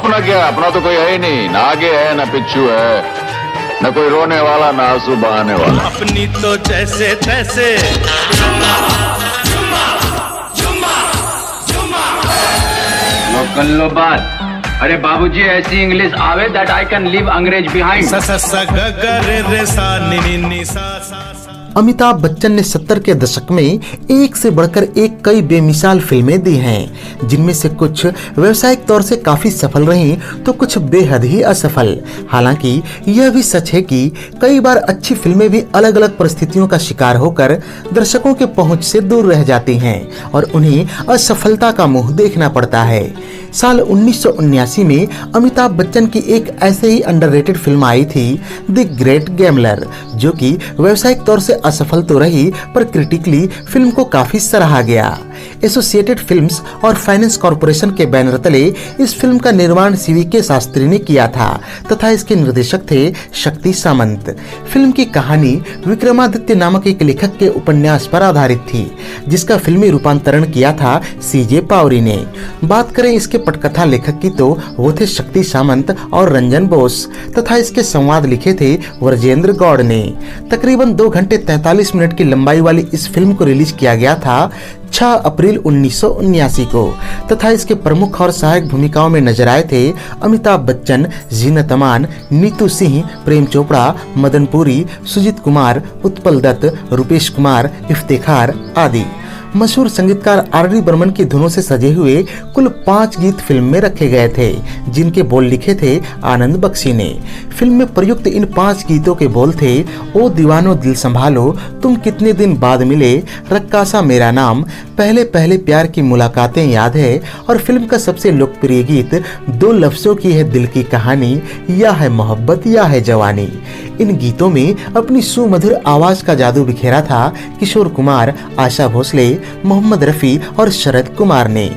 अपना क्या, अपना तो कोई है ही नहीं, ना आगे है ना पिछू है, न कोई रोने वाला ना आंसू बहाने वाला। अपनी तो जैसे तैसे कर लो बात। अरे बाबूजी ऐसी इंग्लिश आवे दैट आई कैन लीव अंग्रेज बिहाइंड। स स स ग ग रे रे सा नि नि नि सा सा। अमिताभ बच्चन ने 70 के दशक में एक से बढ़कर एक कई बेमिसाल फिल्में दी हैं, जिनमें से कुछ व्यावसायिक तौर से काफी सफल रहीं तो कुछ बेहद ही असफल। हालांकि यह भी सच है कि कई बार अच्छी फिल्में भी अलग अलग परिस्थितियों का शिकार होकर दर्शकों के पहुंच से दूर रह जाती हैं और उन्हें असफलता का मुंह देखना पड़ता है। साल 1979 में अमिताभ बच्चन की एक ऐसे ही अंडररेटेड फिल्म आई थी, द ग्रेट गैमलर, जो कि व्यावसायिक तौर से असफल तो रही पर क्रिटिकली फिल्म को काफी सराहा गया। एसोसिएटेड फिल्म्स और फाइनेंस कॉरपोरेशन के बैनर तले इस फिल्म का निर्माण सीवीके शास्त्री ने किया था तथा इसके निर्देशक थे शक्ति सामंत। फिल्म की कहानी विक्रमादित्य नामक एक लेखक के उपन्यास पर आधारित थी, जिसका फिल्मी रूपांतरण किया था सीजे पावरी ने। बात करें इसके पटकथा लेखक की तो वो थे शक्ति सामंत और रंजन बोस तथा इसके संवाद लिखे थे व्रजेंद्र गौड़ ने। तकरीबन 2 घंटे 43 मिनट की लंबाई वाली इस फिल्म को रिलीज किया गया था 6 अप्रैल 1979 को तथा इसके प्रमुख और सहायक भूमिकाओं में नजर आए थे अमिताभ बच्चन, जीनत अमान, नीतू सिंह, प्रेम चोपड़ा, मदन पुरी, सुजीत कुमार, उत्पल दत्त, रूपेश कुमार, इफ्तेखार आदि। मशहूर संगीतकार आर.डी. बर्मन की धुनों से सजे हुए कुल 5 गीत फिल्म में रखे गए थे, जिनके बोल लिखे थे आनंद बख्शी ने। फिल्म में प्रयुक्त इन 5 गीतों के बोल थे, ओ दीवानो दिल संभालो, तुम कितने दिन बाद मिले, रक्कासा मेरा नाम, पहले पहले प्यार की मुलाकातें याद है और फिल्म का सबसे लोकप्रिय गीत 2 लफ्जों की है दिल की कहानी, या है मोहब्बत या है जवानी। इन गीतों में अपनी सुमधुर आवाज का जादू बिखेरा था किशोर कुमार, आशा भोसले, मोहम्मद रफी और शरद कुमार ने।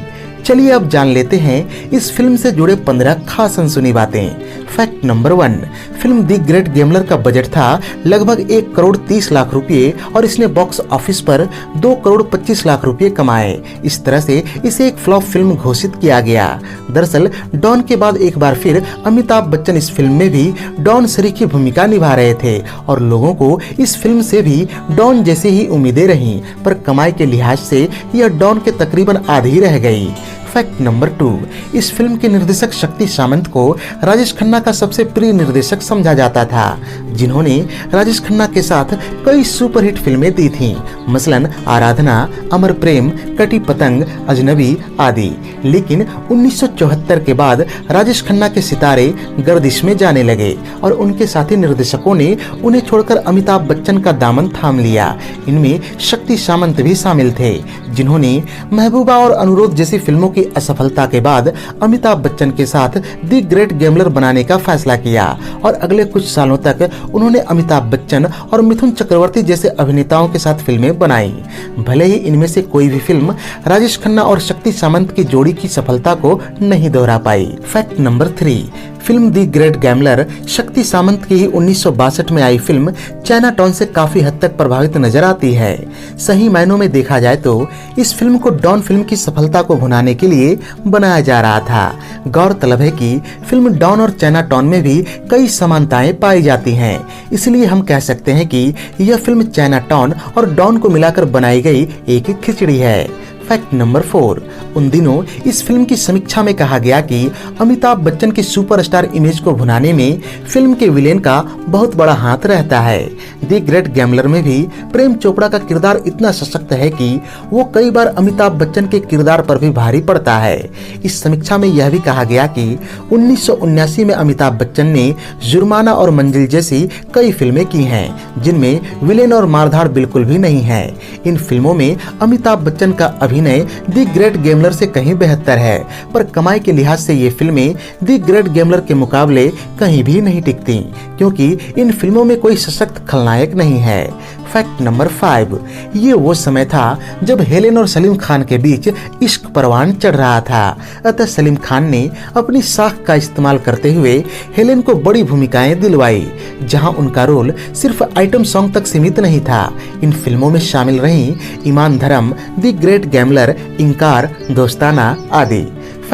चलिए अब जान लेते हैं इस फिल्म से जुड़े 15 खास अनसुनी बातें। Fact number 1, film the great gambler का बजट था लगभग 1 करोड़ 30 लाख रुपए और इसने बॉक्स ऑफिस पर 2 करोड़ 25 लाख रुपए कमाए। इस तरह से इसे एक फ्लॉप फिल्म घोषित किया गया। दरअसल डॉन के बाद एक बार फिर अमिताभ बच्चन इस फिल्म में भी डॉन सरी की भूमिका निभा रहे थे और लोगों को इस फिल्म से भी डॉन जैसी ही उम्मीदें रहीं, पर कमाई के लिहाज से यह डॉन के तकरीबन आधी रह गई। फैक्ट नंबर 2, इस फिल्म के निर्देशक शक्ति सामंत को राजेश खन्ना का सबसे प्रिय निर्देशक समझा जाता था, जिन्होंने राजेश खन्ना के साथ कई सुपरहिट फिल्में दी थीं, मसलन आराधना, अमर प्रेम, कटी पतंग, अजनबी आदि। लेकिन 1974 के बाद राजेश खन्ना के सितारे गर्दिश में जाने लगे और उनके साथी निर्देशकों ने उन्हें छोड़कर अमिताभ बच्चन का दामन थाम लिया। इनमें शक्ति सामंत भी शामिल थे, जिन्होंने महबूबा और अनुरोध जैसी फिल्मों की असफलता के बाद अमिताभ बच्चन के साथ द ग्रेट गैमलर बनाने का फैसला किया और अगले कुछ सालों तक उन्होंने अमिताभ बच्चन और मिथुन चक्रवर्ती जैसे अभिनेताओं के साथ फिल्में बनाई। भले ही इनमें से कोई भी फिल्म राजेश खन्ना और शक्ति सामंत की जोड़ी की सफलता को नहीं दोहरा पाई। Fact number 3, film the great gambler Shakti Samanta की ही 1962 में आई फिल्म चाइनाटाउन से काफी हद तक प्रभावित नजर आती है। सही मायनों में देखा जाए तो इस फिल्म को डॉन फिल्म की सफलता को भुनाने के लिए बनाया जा रहा था। गौरतलब है कि फिल्म डॉन और चाइनाटाउन में भी कई समानताएं पाई जाती हैं, इसलिए हम कह सकते हैं कि यह फिल्म चाइनाटाउन और डॉन को मिलाकर बनाई गई एक खिचड़ी है। फैक्ट नंबर 4, उन दिनों इस फिल्म की समीक्षा में कहा गया कि अमिताभ बच्चन की सुपरस्टार इमेज को भुनाने में फिल्म के विलेन का बहुत बड़ा हाथ रहता है। द ग्रेट गैमलर में भी प्रेम चोपड़ा का किरदार इतना सशक्त है कि वो कई बार अमिताभ बच्चन के किरदार पर भी भारी पड़ता है। इस समीक्षा में यह भी कहा गया कि 1979 में अमिताभ बच्चन ने जुर्माना और मंजिल जैसी कई फिल्में की हैं, जिनमें विलेन और मारधाड़ बिल्कुल भी नहीं है। इन फिल्मों में अमिताभ बच्चन का अभिनय द ग्रेट गैमलर से कहीं बेहतर है, पर कमाई के लिहाज से ये फिल्में द ग्रेट गैमलर के मुकाबले कहीं भी नहीं टिकती, क्योंकि इन फिल्मों में कोई सशक्त खलनायक नहीं है। फैक्ट नंबर 5, ये वो समय था जब हेलेन और सलीम खान के बीच इश्क परवान चढ़ रहा था। अतः सलीम खान ने अपनी साख का इस्तेमाल करते हुए हेलेन को बड़ी भूमिकाएं दिलवाई, जहां उनका रोल सिर्फ आइटम सॉन्ग तक सीमित नहीं था। इन फिल्मों में शामिल रहीं ईमान धर्म, द ग्रेट गैमलर, इंकार, दोस्ताना आदि।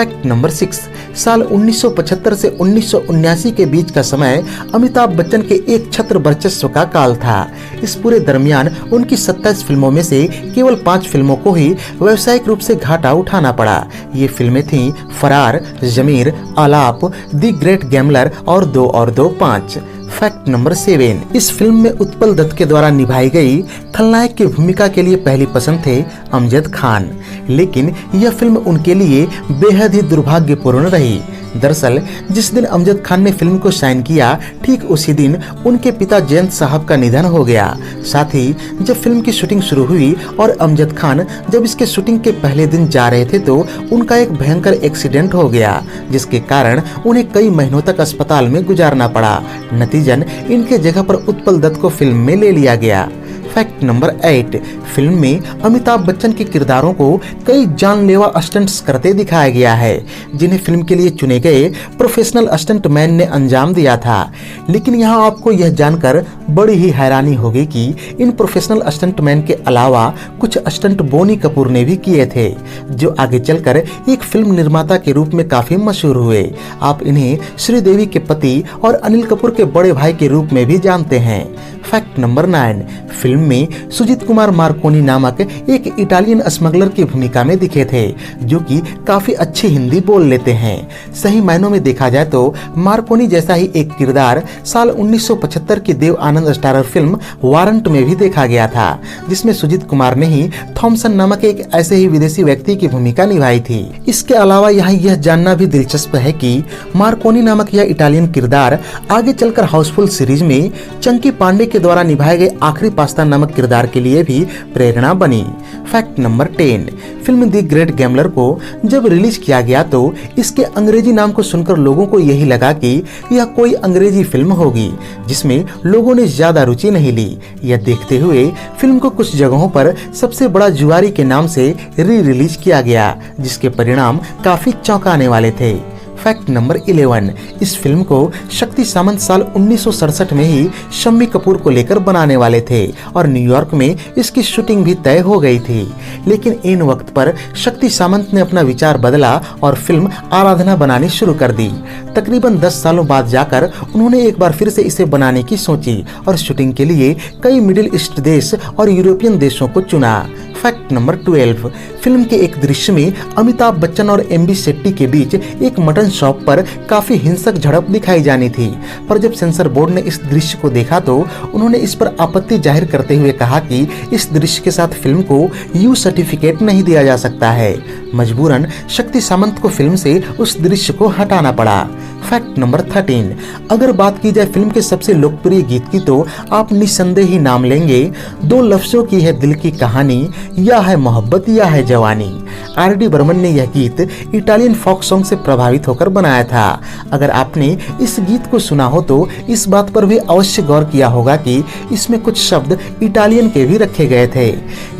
फैक्ट नंबर 6, साल 1975 से 1979 के बीच का समय अमिताभ बच्चन के एक छत्र वर्चस्व का काल था। इस पूरे दरमियान उनकी 27 फिल्मों में से केवल 5 फिल्मों को ही व्यावसायिक रूप से घाटा उठाना पड़ा। ये फिल्में थीं फरार, जमीर, आलाप, द ग्रेट गैम्बलर और 2 और 2 5। फैक्ट नंबर 7, इस फिल्म में उत्पल दत्त के द्वारा निभाई गई खलनायक की भूमिका के लिए पहली पसंद थे अमजद खान, लेकिन यह फिल्म उनके लिए बेहद ही दुर्भाग्यपूर्ण रही। दरअसल जिस दिन अमजद खान ने फिल्म को साइन किया, ठीक उसी दिन उनके पिता जयंत साहब का निधन हो गया। साथ ही जब फिल्म की शूटिंग शुरू हुई और अमजद खान जब इसके शूटिंग के पहले दिन जा रहे थे तो उनका एक भयंकर एक्सीडेंट हो गया, जिसके कारण उन्हें कई महीनों तक अस्पताल में गुजारना पड़ा। नतीजन इनके जगह पर उत्पल दत्त को फिल्म में ले लिया गया। फैक्ट नंबर 8, फिल्म में अमिताभ बच्चन के किरदारों को कई जानलेवा स्टंट्स करते दिखाया गया है, जिन्हें फिल्म के लिए चुने गए प्रोफेशनल स्टंटमैन ने अंजाम दिया था। लेकिन यहाँ आपको यह जानकर बड़ी ही हैरानी होगी कि इन प्रोफेशनल स्टंटमैन के अलावा कुछ स्टंट बोनी कपूर ने भी किए थे, जो आगे चलकर एक फिल्म निर्माता के रूप में काफी मशहूर हुए। आप इन्हें श्रीदेवी के पति और अनिल कपूर के बड़े भाई के रूप में भी जानते हैं। फैक्ट नंबर 9, फिल्म में सुजीत कुमार मार्कोनी नामक एक इटालियन स्मगलर की भूमिका में दिखे थे, जो कि काफी अच्छी हिंदी बोल लेते हैं। सही मायनों में देखा जाए तो मार्कोनी जैसा ही एक किरदार साल 1975 की Dev Anand starrer film warrant में भी देखा गया था, जिसमें सुजीत कुमार ने ही थॉमसन नामक एक ऐसे ही विदेशी व्यक्ति की भूमिका निभाई थी। इसके अलावा यहाँ यह जानना भी दिलचस्प है कि मार्कोनी नामक यह इटालियन किरदार आगे चलकर हाउसफुल सीरीज में चंकी पांडे के द्वारा निभाए गए आखिरी पास्ता नामक किरदार के लिए भी प्रेरणा बनी। Fact number 10, film the great gambler को जब रिलीज किया गया तो इसके अंग्रेजी नाम को सुनकर लोगों को यही लगा कि यह कोई अंग्रेजी फिल्म होगी, जिसमें लोगों ने ज्यादा रुचि नहीं ली। यह देखते हुए फिल्म को कुछ जगहों पर सबसे बड़ा जुआरी के नाम से री रिलीज किया गया, जिसके परिणाम काफी चौंकाने वाले थे। फैक्ट नंबर 11, इस फिल्म को शक्ति सामंत साल 1967 में ही शम्मी कपूर को लेकर बनाने वाले थे और न्यूयॉर्क में इसकी शूटिंग भी तय हो गई थी। लेकिन इन वक्त पर शक्ति सामंत ने अपना विचार बदला और फिल्म आराधना बनानी शुरू कर दी। तकरीबन 10 सालों बाद जाकर उन्होंने एक बार फिर से इसे बनाने की सोची और शूटिंग के लिए कई मिडिल ईस्ट देश और यूरोपियन देशों को चुना। फैक्ट नंबर 12, फिल्म के एक दृश्य में अमिताभ बच्चन और एमबी शेट्टी के बीच एक मटन शॉप पर काफी हिंसक झड़प दिखाई जानी थी, पर जब सेंसर बोर्ड ने इस दृश्य को देखा तो उन्होंने इस पर आपत्ति जाहिर करते हुए कहा कि इस दृश्य के साथ फिल्म को यू सर्टिफिकेट नहीं दिया जा सकता है। मजबूरन शक्ति सामंत को फिल्म से उस दृश्य को हटाना पड़ा। फैक्ट नंबर 13, अगर बात की जाए फिल्म के सबसे लोकप्रिय गीत की तो आप निस्संदेह ही नाम लेंगे 2 लफ्जों की है दिल की कहानी, या है मोहब्बत या है जवानी। आर.डी. बर्मन ने यह गीत इटालियन फोक सॉन्ग से प्रभावित होकर बनाया था। अगर आपने इस गीत को सुना हो तो इस बात पर भी अवश्य गौर किया होगा कि इसमें कुछ शब्द इटालियन के भी रखे गए थे।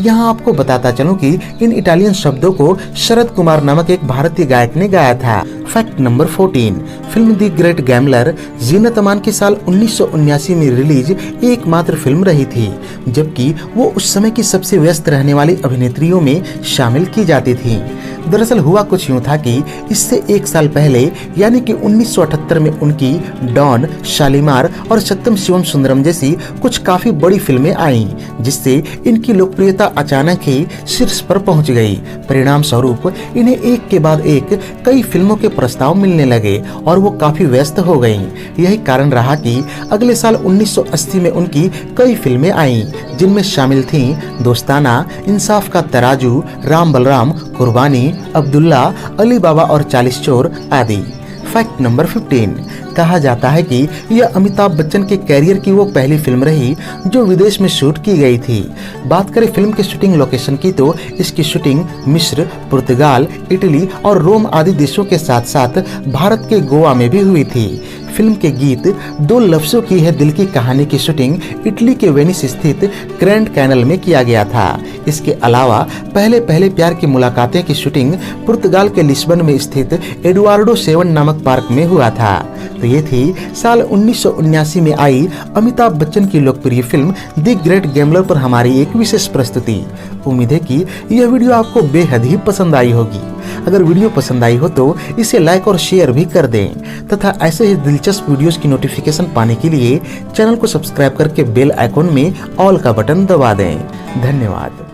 यहाँ आपको बताता चलूं कि इन इटालियन शब्दों को शरद कुमार नामक एक भारतीय गायक ने गाया था। Fact number 14, film the great gambler Zeenat Aman की साल 1979 में रिलीज एकमात्र फिल्म रही थी, जबकि वो उस समय की सबसे व्यस्त रहने वाली अभिनेत्रियों में शामिल की जाती थी। दरअसल हुआ कुछ यूं था कि इससे 1 साल पहले यानी कि 1978 में उनकी डॉन, शालीमार और सत्यम शिवम सुंदरम जैसी कुछ काफी बड़ी फिल्में आईं, जिससे इनकी लोकप्रियता अचानक ही शीर्ष पर पहुंच गई। परिणाम स्वरूप इन्हें एक के बाद एक कई फिल्मों के प्रस्ताव मिलने लगे और वो काफी व्यस्त हो गईं। यही कारण रहा कि अगले साल 1980 में उनकी कई फिल्में आईं, जिनमें शामिल थीं दोस्ताना, इंसाफ का तराजू, राम बलराम, कुर्बानी, अब्दुल्ला, अली बाबा और 40 चोर आदि। फैक्ट नंबर 15, कहा जाता है कि यह अमिताभ बच्चन के कैरियर की वो पहली फिल्म रही जो विदेश में शूट की गई थी। बात करें फिल्म के शूटिंग लोकेशन की तो इसकी शूटिंग मिस्र, पुर्तगाल, इटली और रोम आदि देशों के साथ साथ भारत के गोवा में भी हुई थी। फिल्म के गीत 2 लफ्जों की है दिल की कहानी की शूटिंग इटली के वेनिस स्थित ग्रैंड कैनल में किया गया था। इसके अलावा पहले पहले प्यार की मुलाकातें की शूटिंग पुर्तगाल के लिस्बन में स्थित एडुआर्डो 7 नामक पार्क में हुआ था। तो ये थी साल 1979 में आई अमिताभ बच्चन की लोकप्रिय फिल्म द ग्रेट गैम्बलर पर हमारी एक विशेष प्रस्तुति। उम्मीद है कि यह वीडियो आपको बेहद ही पसंद आई होगी। अगर वीडियो पसंद आई हो तो इसे लाइक और शेयर भी कर दें तथा ऐसे ही दिलचस्प वीडियोस की नोटिफिकेशन पाने के लिए चैनल को सब्सक्राइब करके बेल आइकॉन में ऑल का बटन दबा दें। धन्यवाद।